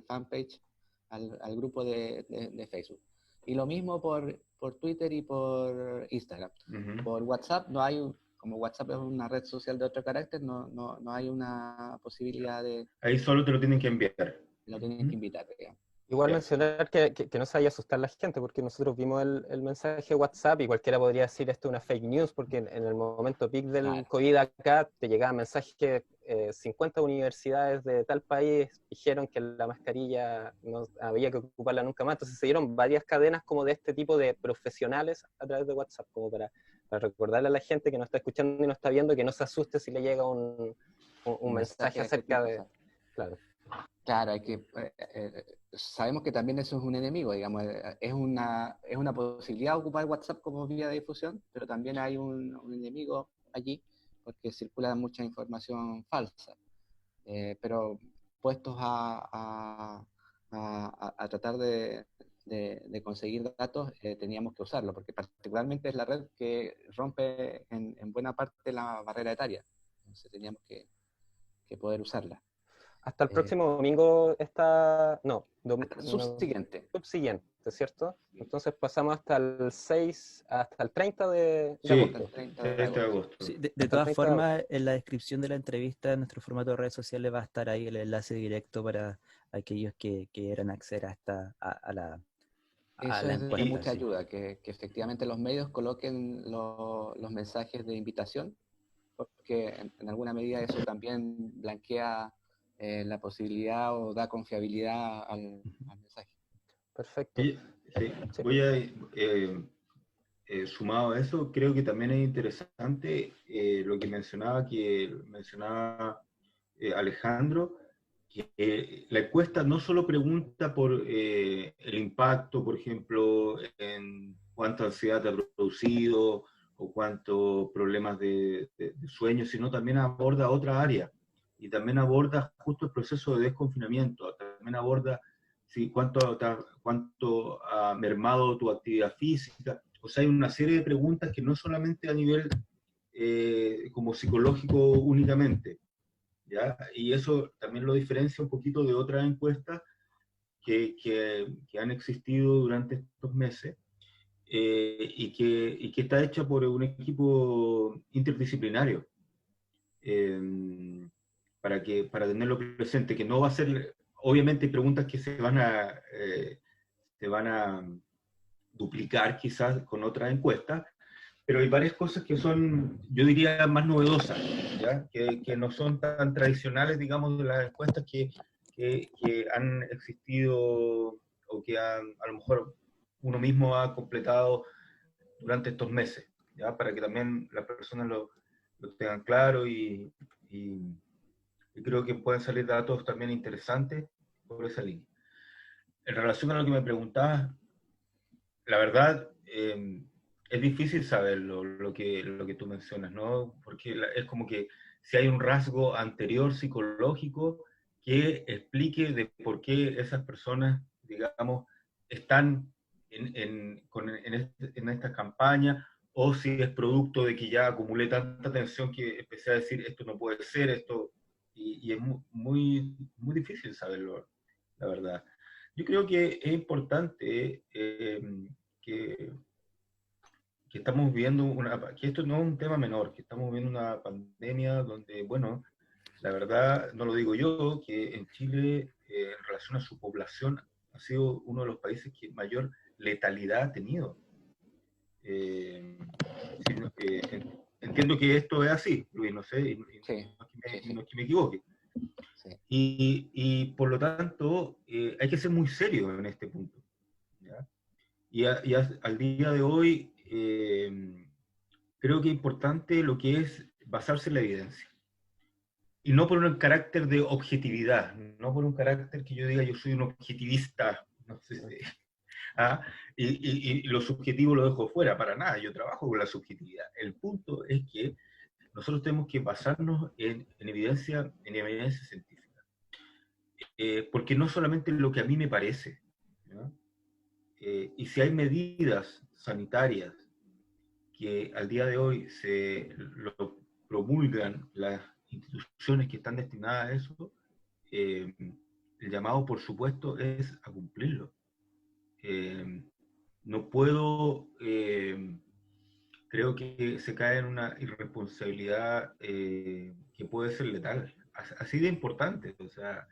Speaker 2: fanpage, al grupo de Facebook. Y lo mismo por Twitter y por Instagram.
Speaker 4: Uh-huh.
Speaker 2: Por WhatsApp no hay, como WhatsApp es una red social de otro carácter, no hay una posibilidad de...
Speaker 4: Ahí solo te lo tienen que enviar.
Speaker 2: Lo tienen que invitar, digamos.
Speaker 3: Igual
Speaker 4: Ya.
Speaker 3: mencionar que no se vaya a asustar la gente, porque nosotros vimos el mensaje de WhatsApp y cualquiera podría decir esto es una fake news, porque en el momento peak del COVID acá te llegaban mensajes que 50 universidades de tal país dijeron que la mascarilla no había que ocuparla nunca más. Entonces se dieron varias cadenas como de este tipo de profesionales a través de WhatsApp, como para recordarle a la gente que nos está escuchando y nos está viendo que no se asuste si le llega un mensaje acerca de...
Speaker 2: Claro, hay que... sabemos que también eso es un enemigo, digamos, es una posibilidad ocupar WhatsApp como vía de difusión, pero también hay un enemigo allí porque circula mucha información falsa. Pero puestos a tratar de conseguir datos, teníamos que usarlo, porque particularmente es la red que rompe en buena parte la barrera etaria, entonces teníamos que poder usarla.
Speaker 3: Hasta el próximo domingo está...
Speaker 2: Subsiguiente,
Speaker 3: ¿cierto? Entonces pasamos hasta el 6, hasta el 30 de
Speaker 4: agosto.
Speaker 2: Sí, 30 de
Speaker 4: agosto.
Speaker 1: Sí, de todas formas, en la descripción de la entrevista, en nuestro formato de redes sociales, va a estar ahí el enlace directo para aquellos que quieran acceder a a
Speaker 2: Eso
Speaker 1: la
Speaker 2: es de
Speaker 1: encuesta,
Speaker 2: mucha
Speaker 1: sí.
Speaker 2: ayuda, que efectivamente los medios coloquen los mensajes de invitación, porque en alguna medida eso también blanquea la posibilidad o da confiabilidad al mensaje.
Speaker 3: Perfecto.
Speaker 4: Sí,
Speaker 3: Sí.
Speaker 4: voy a, sumado a eso, creo que también es interesante lo que mencionaba Alejandro, que la encuesta no solo pregunta por el impacto, por ejemplo, en cuánta ansiedad te ha producido o cuántos problemas de sueño, sino también aborda otra área y también aborda justo el proceso de desconfinamiento, también aborda cuánto ha mermado tu actividad física. O sea, hay una serie de preguntas que no solamente a nivel como psicológico únicamente, ¿ya? Y eso también lo diferencia un poquito de otras encuestas que han existido durante estos meses y que está hecha por un equipo interdisciplinario para tenerlo presente, que no va a ser, obviamente hay preguntas que se van a duplicar quizás con otras encuestas, pero hay varias cosas que son, yo diría, más novedosas, ¿ya? Que no son tan tradicionales, digamos, de las encuestas que han existido o que a lo mejor uno mismo ha completado durante estos meses, ¿ya? Para que también las personas lo tengan claro y creo que pueden salir datos también interesantes por esa línea. En relación a lo que me preguntabas, la verdad, es difícil saber lo que tú mencionas, ¿no? Porque es como que si hay un rasgo anterior psicológico que explique de por qué esas personas, digamos, están en esta campaña, o si es producto de que ya acumulé tanta tensión que empecé a decir, esto no puede ser, y es muy difícil saberlo, la verdad. Yo creo que es importante que, que estamos viendo que esto no es un tema menor, que estamos viendo una pandemia donde, bueno, la verdad, no lo digo yo, que en Chile, en relación a su población, ha sido uno de los países que mayor letalidad ha tenido. Eh, entiendo que esto es así, Luis, no sé,
Speaker 2: Sí, sí,
Speaker 4: no es que me equivoque.
Speaker 2: sí.
Speaker 4: Y por lo tanto, hay que ser muy serio en este punto, ¿ya? Al día de hoy, creo que es importante lo que es basarse en la evidencia. Y no por un carácter de objetividad, no por un carácter que yo diga yo soy un objetivista, no sé si, ¿ah? Y lo subjetivo lo dejo fuera, para nada, yo trabajo con la subjetividad. El punto es que nosotros tenemos que basarnos en evidencia científica. Porque no solamente lo que a mí me parece, ¿no? Y si hay medidas sanitarias que al día de hoy se lo promulgan las instituciones que están destinadas a eso, el llamado, por supuesto, es a cumplirlo. No puedo, creo que se cae en una irresponsabilidad que puede ser letal, así de importante. O sea,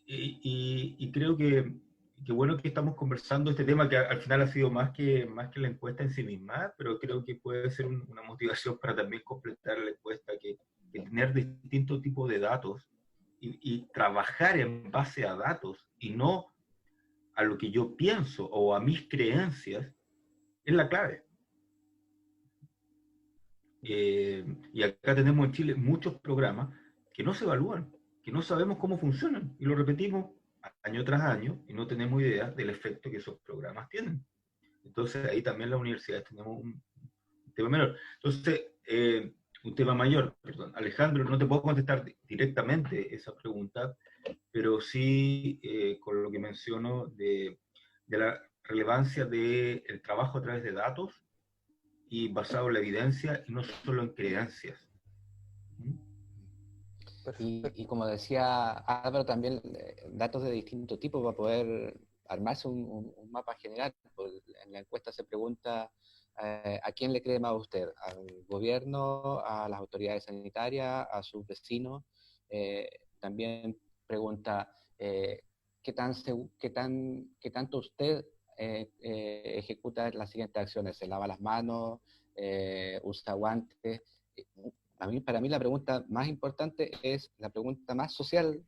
Speaker 4: y creo que bueno que estamos conversando este tema que al final ha sido más que la encuesta en sí misma, pero creo que puede ser una motivación para también completar la encuesta, que tener distintos tipos de datos y trabajar en base a datos y no a lo que yo pienso o a mis creencias es la clave. Y acá tenemos en Chile muchos programas que no se evalúan, que no sabemos cómo funcionan y lo repetimos año tras año y no tenemos idea del efecto que esos programas tienen. Entonces ahí también las universidades tenemos un tema menor. Entonces, un tema mayor, perdón. Alejandro, no te puedo contestar directamente esa pregunta, pero sí con lo que menciono de la relevancia del trabajo a través de datos y basado en la evidencia y no solo en creencias.
Speaker 2: Y como decía Álvaro, también datos de distinto tipo para poder armarse un mapa general. Pues, en la encuesta se pregunta a quién le cree más usted, al gobierno, a las autoridades sanitarias, a sus vecinos. También pregunta qué tanto usted ejecuta las siguientes acciones: se lava las manos, usa guantes. Para mí la pregunta más importante es la pregunta más social,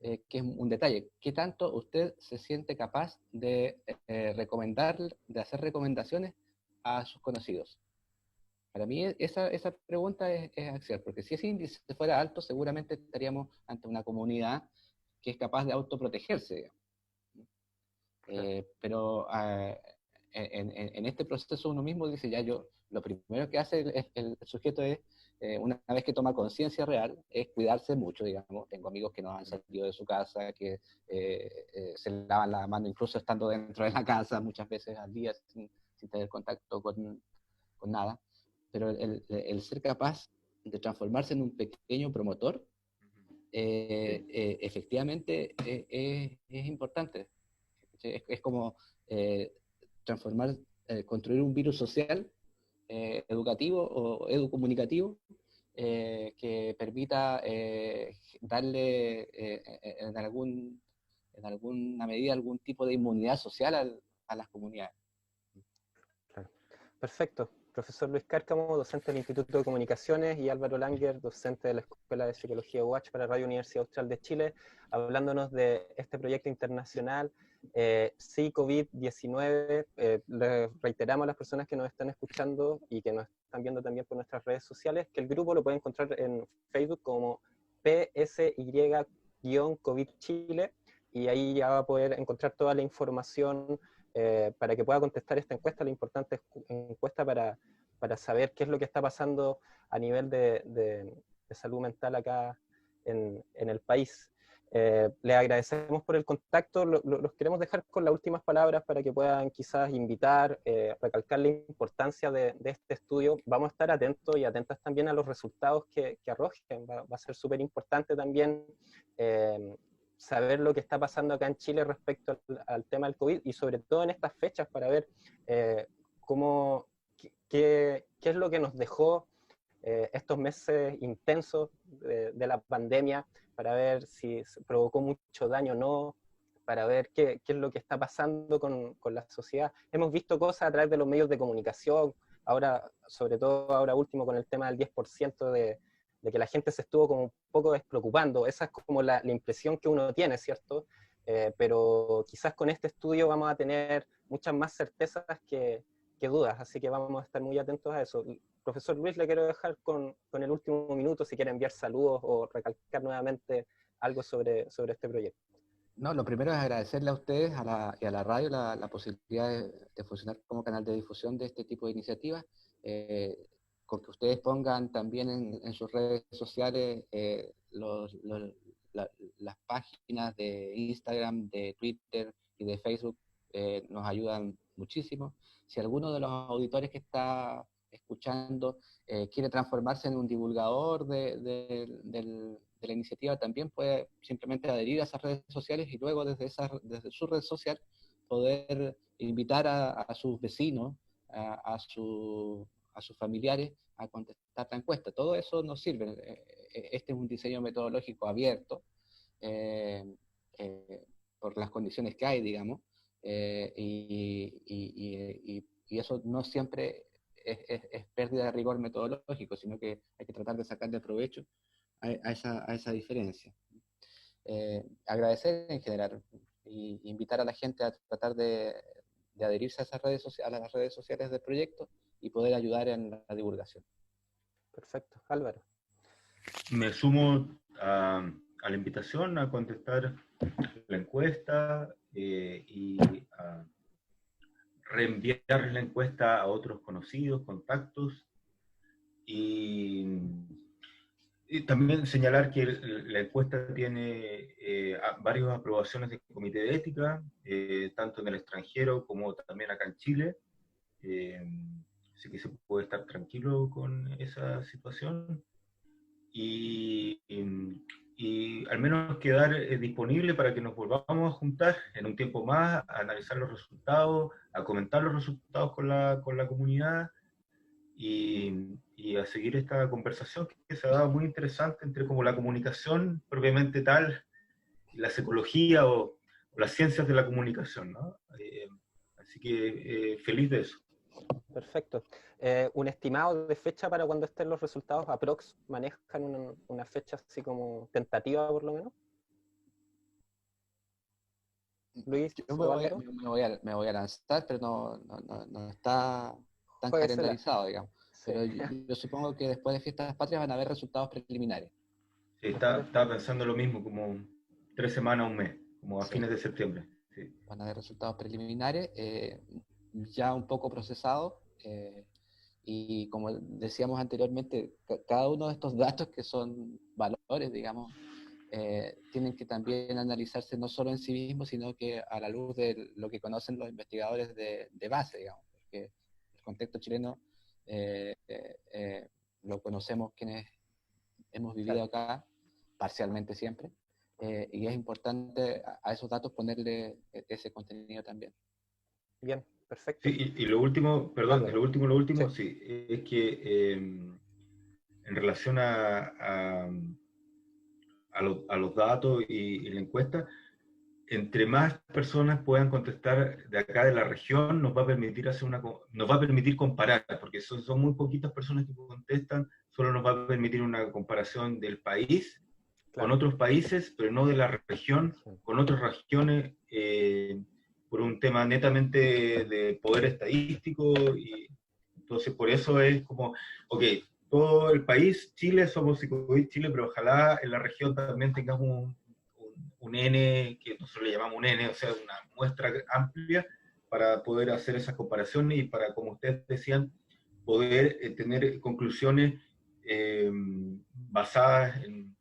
Speaker 2: que es un detalle. ¿Qué tanto usted se siente capaz de de hacer recomendaciones a sus conocidos? Para mí esa pregunta es axial, porque si ese índice fuera alto, seguramente estaríamos ante una comunidad que es capaz de autoprotegerse, digamos. Pero en este proceso uno mismo dice, ya yo, lo primero que hace el sujeto es, una vez que toma conciencia real, es cuidarse mucho, digamos. Tengo amigos que no han salido de su casa, que se lavan la mano incluso estando dentro de la casa muchas veces al día sin tener contacto con nada. Pero el ser capaz de transformarse en un pequeño promotor, efectivamente es importante. Es como transformar, construir un virus social, educativo o educomunicativo, que permita darle en alguna medida algún tipo de inmunidad social a las comunidades.
Speaker 3: Claro. Perfecto. Profesor Luis Cárcamo, docente del Instituto de Comunicaciones, y Álvaro Langer, docente de la Escuela de Psicología UH para Radio Universidad Austral de Chile, hablándonos de este proyecto internacional, sí, COVID-19. Les reiteramos a las personas que nos están escuchando y que nos están viendo también por nuestras redes sociales, que el grupo lo pueden encontrar en Facebook como PSY-COVID Chile, y ahí ya va a poder encontrar toda la información para que pueda contestar esta encuesta, la importante encuesta para saber qué es lo que está pasando a nivel de salud mental acá en el país. Les agradecemos por el contacto, los queremos dejar con las últimas palabras para que puedan quizás invitar, recalcar la importancia de este estudio. Vamos a estar atentos y atentas también a los resultados que arrojen. Va a ser súper importante también saber lo que está pasando acá en Chile respecto al tema del COVID, y sobre todo en estas fechas, para ver qué es lo que nos dejó estos meses intensos de la pandemia, para ver si provocó mucho daño o no, para ver qué es lo que está pasando con la sociedad. Hemos visto cosas a través de los medios de comunicación, ahora, sobre todo ahora último con el tema del 10% de que la gente se estuvo como un poco despreocupando. Esa es como la impresión que uno tiene, ¿cierto? Pero quizás con este estudio vamos a tener muchas más certezas que dudas, así que vamos a estar muy atentos a eso. Profesor Luis, le quiero dejar con el último minuto, si quiere enviar saludos o recalcar nuevamente algo sobre este proyecto.
Speaker 2: No, lo primero es agradecerle a ustedes y a la radio la posibilidad de funcionar como canal de difusión de este tipo de iniciativas, con que ustedes pongan también en sus redes sociales las páginas de Instagram, de Twitter y de Facebook, nos ayudan muchísimo. Si alguno de los auditores que está escuchando quiere transformarse en un divulgador de la iniciativa, también puede simplemente adherir a esas redes sociales y luego desde su red social poder invitar a sus vecinos, a sus familiares a contestar la encuesta. Todo eso nos sirve. Este es un diseño metodológico abierto por las condiciones que hay, digamos, y eso no siempre es pérdida de rigor metodológico, sino que hay que tratar de sacarle provecho a esa diferencia. Agradecer en general y invitar a la gente a tratar de adherirse a esas redes sociales, a las redes sociales del proyecto, y poder ayudar en la divulgación.
Speaker 3: Perfecto. Álvaro.
Speaker 4: Me sumo a la invitación a contestar la encuesta y a reenviar la encuesta a otros conocidos, contactos, y también señalar que la encuesta tiene varias aprobaciones del Comité de Ética, tanto en el extranjero como también acá en Chile. Así que se puede estar tranquilo con esa situación. Y al menos quedar disponible para que nos volvamos a juntar en un tiempo más, a analizar los resultados, a comentar los resultados con la comunidad, y a seguir esta conversación que se ha dado muy interesante entre como la comunicación propiamente tal, y la psicología o las ciencias de la comunicación, ¿no? Así que feliz de eso.
Speaker 3: Perfecto. ¿Un estimado de fecha para cuando estén los resultados? ¿Aprox manejan una fecha así como tentativa por lo menos? Luis
Speaker 2: Yo
Speaker 3: o Álvaro.
Speaker 2: me voy a lanzar, pero no está tan
Speaker 3: Juéguesela.
Speaker 2: calendarizado, digamos.
Speaker 3: Sí.
Speaker 2: Pero yo supongo que después de Fiestas Patrias van a haber resultados preliminares.
Speaker 4: Sí, estaba pensando lo mismo, como 3 semanas, un mes, como a
Speaker 2: Sí.
Speaker 4: fines de septiembre. Sí.
Speaker 2: Van a haber resultados preliminares, ya un poco procesados, y como decíamos anteriormente, cada uno de estos datos que son valores, digamos, tienen que también analizarse no solo en sí mismos, sino que a la luz de lo que conocen los investigadores de base, digamos, porque el contexto chileno lo conocemos quienes hemos vivido acá, parcialmente siempre, y es importante a esos datos ponerle ese contenido también.
Speaker 3: Bien, perfecto.
Speaker 4: Sí, y lo último, perdón,
Speaker 3: Álvaro.
Speaker 4: lo último,
Speaker 3: Sí.
Speaker 4: sí, es que en relación a los datos y la encuesta, entre más personas puedan contestar de acá de la región, nos va a permitir nos va a permitir comparar, porque son muy poquitas personas que contestan, solo nos va a permitir una comparación del país con
Speaker 3: Claro.
Speaker 4: otros países, pero no de la región, con otras regiones, por un tema netamente de poder estadístico, y entonces por eso es como, ok, todo el país, Chile, somos Psicovid Chile, pero ojalá en la región también tengamos un N, que nosotros le llamamos un N, o sea, una muestra amplia para poder hacer esas comparaciones y para, como ustedes decían, poder tener conclusiones basadas en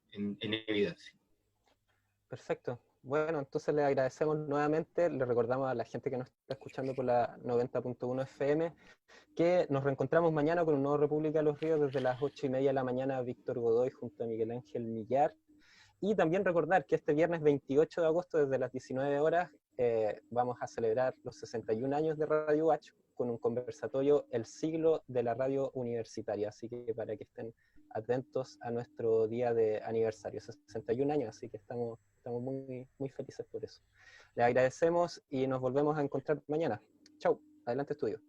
Speaker 4: evidencia.
Speaker 3: Perfecto. Bueno, entonces le agradecemos nuevamente, le recordamos a la gente que nos está escuchando por la 90.1 FM que nos reencontramos mañana con un nuevo República de los Ríos desde las 8:30 de la mañana, Víctor Godoy junto a Miguel Ángel Millar. Y también recordar que este viernes 28 de agosto desde las 19 horas vamos a celebrar los 61 años de Radio UH con un conversatorio El siglo de la radio universitaria. Así que para que estén atentos a nuestro día de aniversario, 61 años, así que estamos muy, muy felices por eso. Les agradecemos y nos volvemos a encontrar mañana. Chau, adelante estudio.